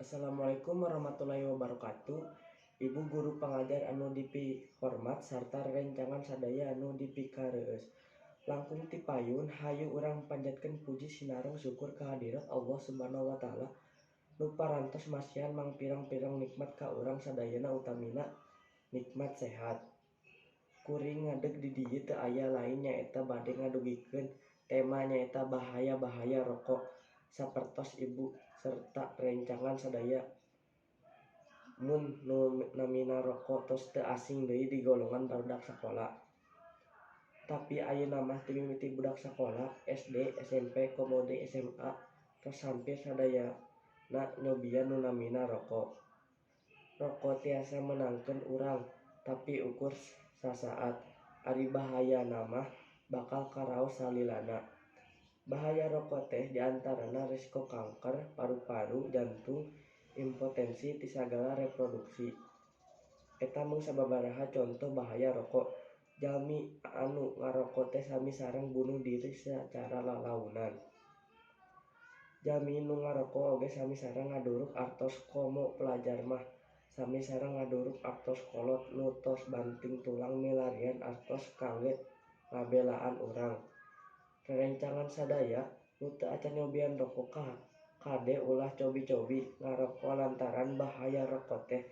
Assalamualaikum warahmatullahi wabarakatuh. Ibu guru pangajar anu dipihormat sarta rencangan sadaya anu dipikareus. Langkung ti payun hayu urang panjatkeun puji sinareng syukur kehadirat Allah Subhanahu wa taala nu parantos masihan mang pirang-pirang nikmat ka urang sadayana utamina nikmat sehat. Kuring ngadeg di dieu teu aya lain nyaeta bade ngadugikeun tema nyaeta bahaya-bahaya rokok sapertos ibu serta rencangan sadaya mun nu namina rokok tos teu asing deui di golongan barudak sakola. Tapi ayeuna mah ti mimiti budak sakola SD, SMP, komode SMA tos hampir sadayana nyobian nu namina rokok. Rokok tiasa menangkeun urang, tapi ukur sasaat. Ari bahayana mah bakal karaos salilana. Bahaya rokok teh diantarana resiko kanker paru-paru, jantung, impotensi ti sagala reproduksi. Eta mung sababaraha contoh bahaya rokok. Jalmi anu ngarokok teh sami sareng bunuh diri sacara lalaunan. Jalmi nu ngarokok oge sami sareng ngaduruk artos komo pelajar mah sami sareng ngaduruk artos kolot nu tos banting tulang milarian artos kangge ngabelaan urang. Rerencangan sadaya nu teu acan nyobian rokok kade ulah cobi-cobi ngarokok lantaran bahaya rokok teh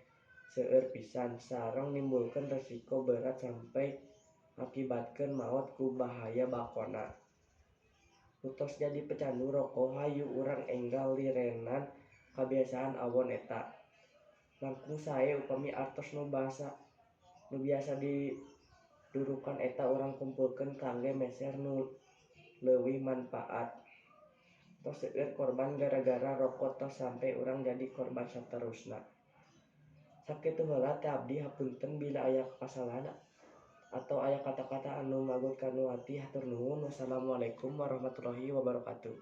seueur pisan sareng nimbulkeun resiko berat sampai ngakibatkeun maot ku bahaya bakona. Nu tos jadi pecandu rokok hayu urang enggal lirenan kabiasaan awon eta. Langkung sae upami artos nu biasa didurukan eta urang kumpulkeun kangge meser nu leuwih manpaat. Tos seueur korban gara-gara rokok tos sampe urang jadi korban saterusna. Sakitu heula teh abdi hapunten bila aya kasalahan atau aya kata-kata anu magut kanu hati hatur nuhun. Wassalamualaikum warahmatullahi wabarakatuh.